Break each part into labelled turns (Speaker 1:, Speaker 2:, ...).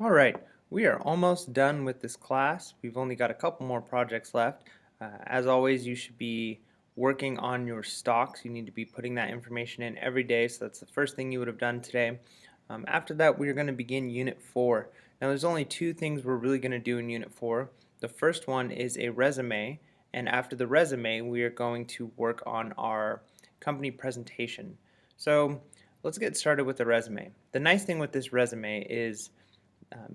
Speaker 1: Alright, we are almost done with this class. We've only got a couple more projects left. As always, you should be working on your stocks. You need to be putting that information in every day, so that's the first thing you would have done today. After that, we're going to begin Unit 4. Now, there's only two things we're really going to do in Unit 4. The first one is a resume, and after the resume, we are going to work on our company presentation. So, let's get started with the resume. The nice thing with this resume is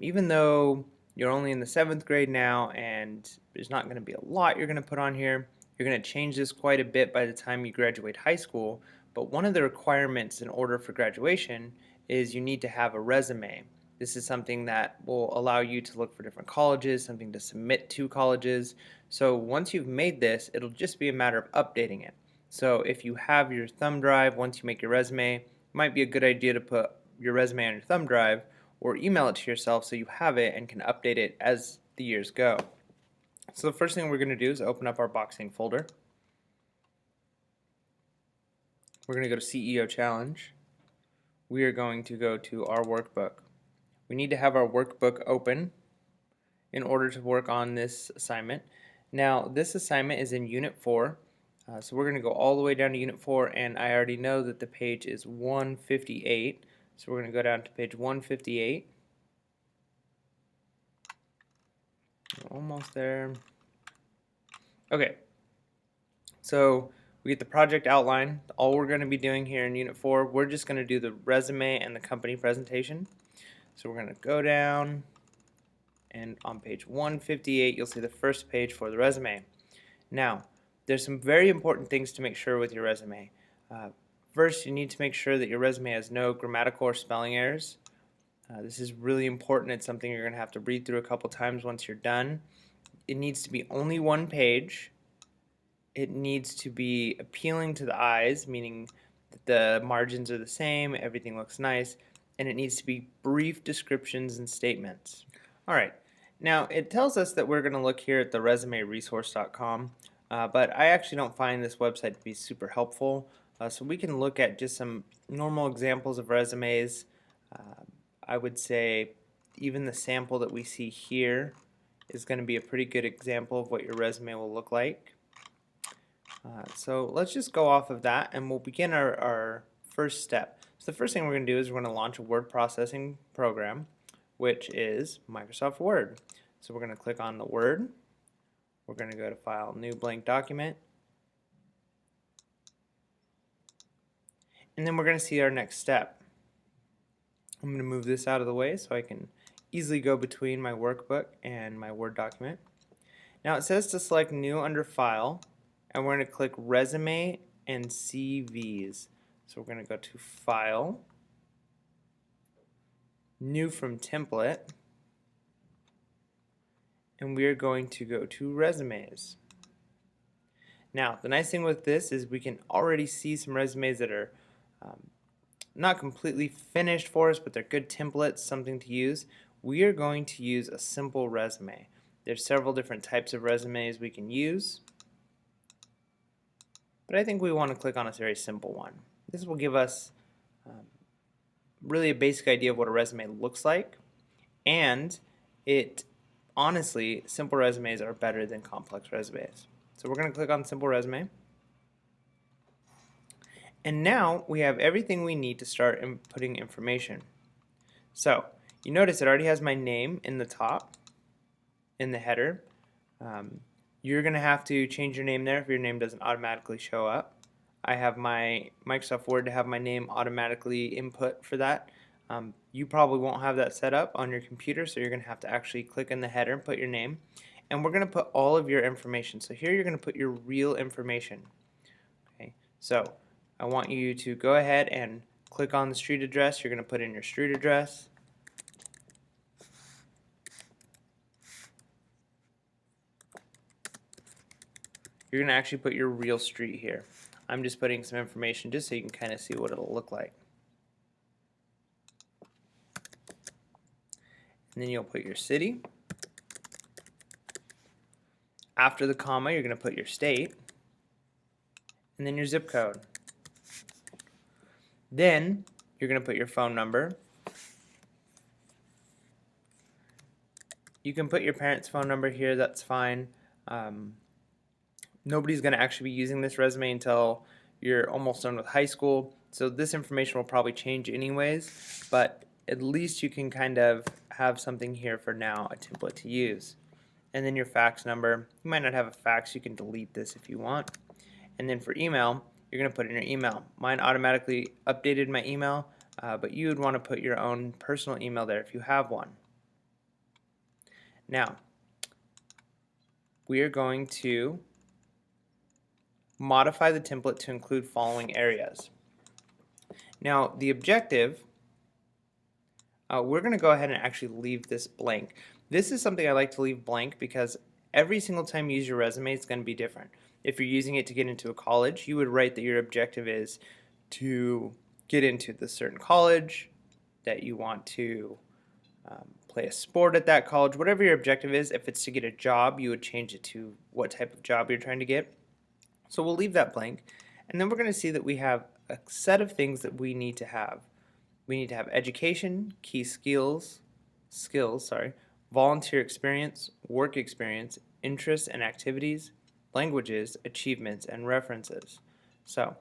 Speaker 1: even though you're only in the 7th grade now and there's not going to be a lot you're going to put on here, you're going to change this quite a bit by the time you graduate high school, but one of the requirements in order for graduation is you need to have a resume. This is something that will allow you to look for different colleges, something to submit to colleges. So once you've made this, it'll just be a matter of updating it. So if you have your thumb drive, once you make your resume, it might be a good idea to put your resume on your thumb drive or email it to yourself so you have it and can update it as the years go. So the first thing we're going to do is open up our boxing folder. We're going to go to CEO Challenge. We are going to go to our workbook. We need to have our workbook open in order to work on this assignment. Now this assignment is in Unit 4, so we're going to go all the way down to Unit 4, and I already know that the page is 158, so we're going to go down to page 158. Almost there. Okay, so we get the project outline. All we're going to be doing here in Unit 4, we're just going to do the resume and the company presentation. So we're going to go down, and on page 158 you'll see the first page for the resume. Now, there's some very important things to make sure with your resume. First, you need to make sure that your resume has no grammatical or spelling errors. This is really important. It's something you're going to have to read through a couple times once you're done. It needs to be only one page. It needs to be appealing to the eyes, meaning that the margins are the same, everything looks nice, and it needs to be brief descriptions and statements. Alright, now it tells us that we're going to look here at the resumeresource.com, but I actually don't find this website to be super helpful, so we can look at just some normal examples of resumes. I would say even the sample that we see here is going to be a pretty good example of what your resume will look like. So let's just go off of that and we'll begin our first step. So the first thing we're going to do is we're going to launch a word processing program, which is Microsoft Word. So we're going to click on the Word. We're going to go to File, New Blank Document. And then we're going to see our next step. I'm going to move this out of the way so I can easily go between my workbook and my Word document. Now it says to select New under File, and we're going to click Resume and CVs. So we're going to go to File, New from Template, and we are going to go to Resumes. Now the nice thing with this is we can already see some resumes that are not completely finished for us, but they're good templates, something to use. We are going to use a simple resume. There's several different types of resumes we can use, but I think we want to click on a very simple one. This will give us really a basic idea of what a resume looks like, and honestly, simple resumes are better than complex resumes. So we're going to click on simple resume. And now we have everything we need to start inputting information. So you notice it already has my name in the top, in the header. You're going to have to change your name there if your name doesn't automatically show up. I have my Microsoft Word to have my name automatically input for that. You probably won't have that set up on your computer, so you're going to have to actually click in the header and put your name. And we're going to put all of your information. So here you're going to put your real information. Okay, so I want you to go ahead and click on the street address. You're going to put in your street address. You're going to actually put your real street here. I'm just putting some information just so you can kind of see what it'll look like. And then you'll put your city. After the comma, you're going to put your state. And then your zip code. Then you're going to put your phone number. You can put your parents' phone number here, that's fine. Nobody's going to actually be using this resume until you're almost done with high school, so this information will probably change anyways, but at least you can kind of have something here for now, a template to use. And then your fax number. You might not have a fax, you can delete this if you want. And then for email, you're going to put in your email. Mine automatically updated my email, but you would want to put your own personal email there if you have one. Now, we are going to modify the template to include following areas. Now, the objective, we're going to go ahead and actually leave this blank. This is something I like to leave blank because every single time you use your resume, it's going to be different. If you're using it to get into a college, you would write that your objective is to get into the certain college, that you want to play a sport at that college, whatever your objective is. If it's to get a job, you would change it to what type of job you're trying to get. So we'll leave that blank, and then we're going to see that we have a set of things that we need to have. We need to have education, key skills, volunteer experience, work experience, interests and activities, languages, achievements, and references. So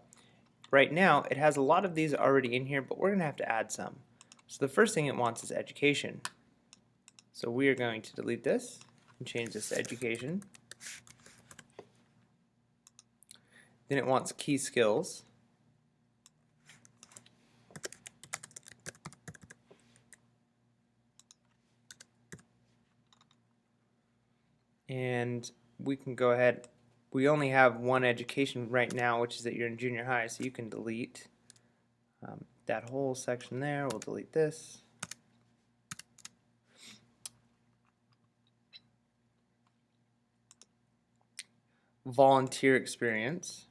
Speaker 1: right now it has a lot of these already in here, but we're going to have to add some. So the first thing it wants is education. So we are going to delete this and change this to education. Then it wants key skills. And we can go ahead, we only have one education right now, which is that you're in junior high, so you can delete that whole section there. We'll delete this. Volunteer experience.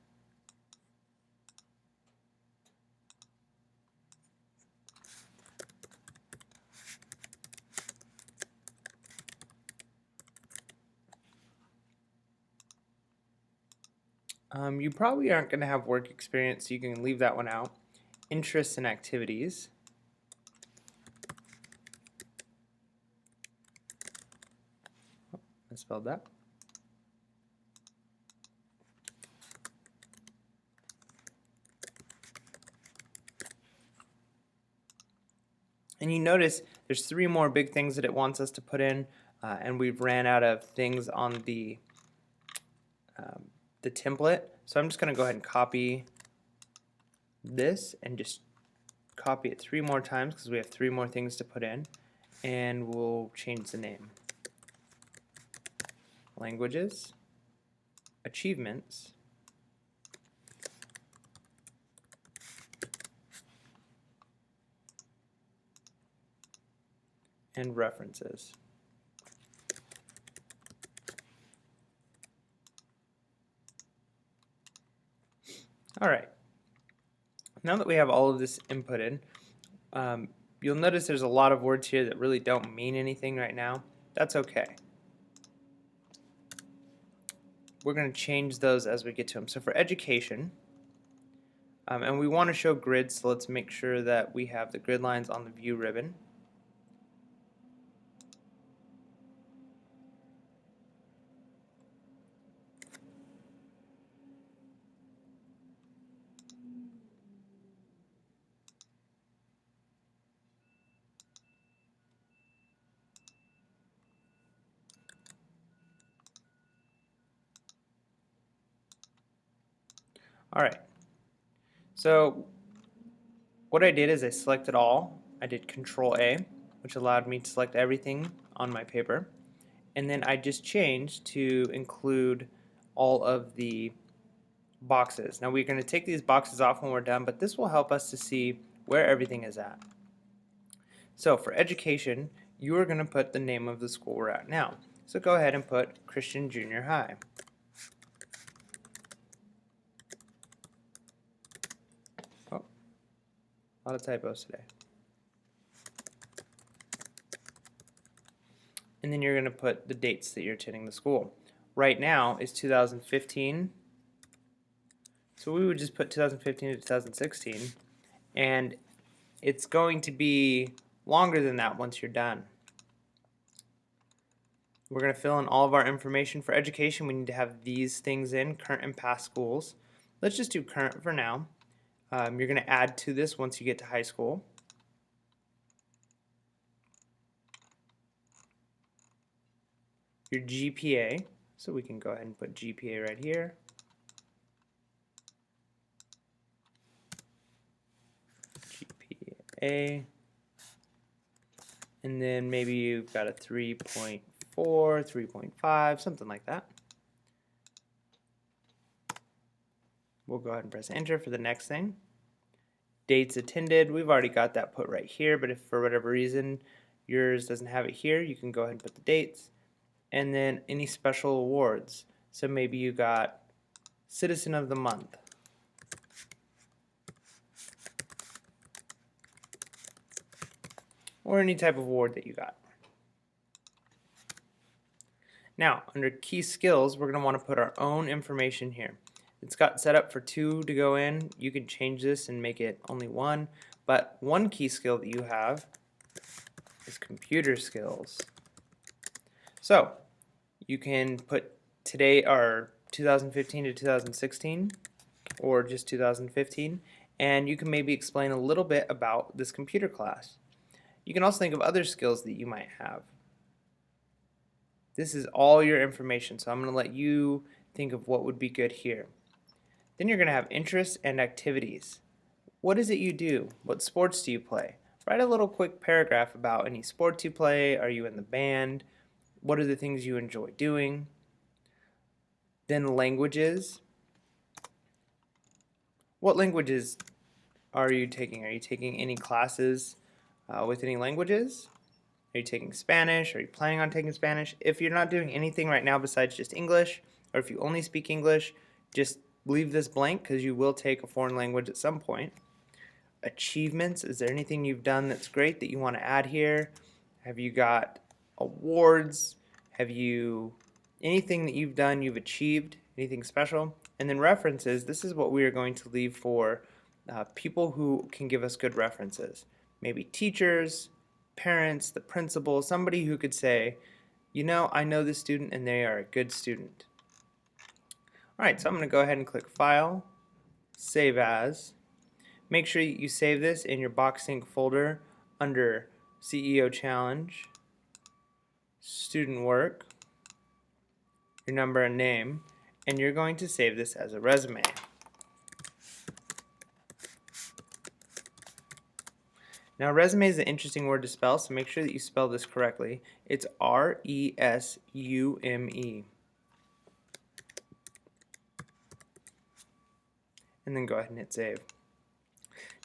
Speaker 1: You probably aren't going to have work experience, so you can leave that one out. Interests and activities. Oh, I spelled that. And you notice there's 3 more big things that it wants us to put in, and we've ran out of things on the template. So I'm just going to go ahead and copy this and just copy it 3 more times because we have 3 more things to put in, and we'll change the name. Languages, achievements, and references. Alright, now that we have all of this inputted, you'll notice there's a lot of words here that really don't mean anything right now. That's okay. We're going to change those as we get to them. So for education, and we want to show grids, so let's make sure that we have the grid lines on the view ribbon. Alright, so what I did is I selected all. I did Control A, which allowed me to select everything on my paper, and then I just changed to include all of the boxes. Now we're going to take these boxes off when we're done, but this will help us to see where everything is at. So for education, you are going to put the name of the school we're at now. So go ahead and put Christian Junior High. Oh, a lot of typos today. And then you're going to put the dates that you're attending the school. Right now is 2015. So we would just put 2015 to 2016, and it's going to be longer than that once you're done. We're going to fill in all of our information. For education, we need to have these things in, current and past schools. Let's just do current for now. You're going to add to this once you get to high school. Your GPA, so we can go ahead and put GPA right here. GPA. And then maybe you've got a 3.4, 3.5, something like that. We'll go ahead and press enter for the next thing. Dates attended, we've already got that put right here, but if for whatever reason yours doesn't have it here, you can go ahead and put the dates. And then any special awards. So maybe you got Citizen of the Month. Or any type of award that you got. Now, under key skills, we're going to want to put our own information here. It's got set up for 2 to go in. You can change this and make it only 1, but one key skill that you have is computer skills. So, you can put today or 2015 to 2016 or just 2015, and you can maybe explain a little bit about this computer class. You can also think of other skills that you might have. This is all your information, so I'm going to let you think of what would be good here. Then you're going to have interests and activities. What is it you do? What sports do you play? Write a little quick paragraph about any sports you play. Are you in the band? What are the things you enjoy doing? Then languages. What languages are you taking? Are you taking any classes with any languages? Are you taking Spanish? Are you planning on taking Spanish? If you're not doing anything right now besides just English, or if you only speak English, just leave this blank because you will take a foreign language at some point. Achievements, is there anything you've done that's great that you want to add here? Have you got awards? Have you, anything that you've done, you've achieved, anything special? And then references, this is what we are going to leave for people who can give us good references. Maybe teachers, parents, the principal, somebody who could say, you know, I know this student and they are a good student. Alright, so I'm going to go ahead and click File, Save As. Make sure you save this in your BoxSync folder under CEO Challenge, Student Work, your number and name, and you're going to save this as a resume. Now, resume is an interesting word to spell, so make sure that you spell this correctly. It's R-E-S-U-M-E. And then go ahead and hit save.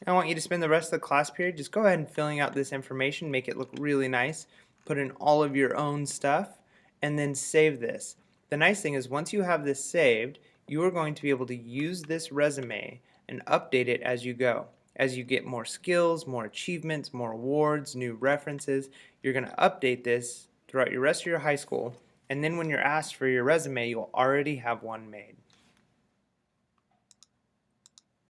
Speaker 1: Now I want you to spend the rest of the class period just go ahead and filling out this information, make it look really nice, put in all of your own stuff, and then save this. The nice thing is once you have this saved, you are going to be able to use this resume and update it as you go. As you get more skills, more achievements, more awards, new references, you're going to update this throughout your rest of your high school, and then when you're asked for your resume, you'll already have one made.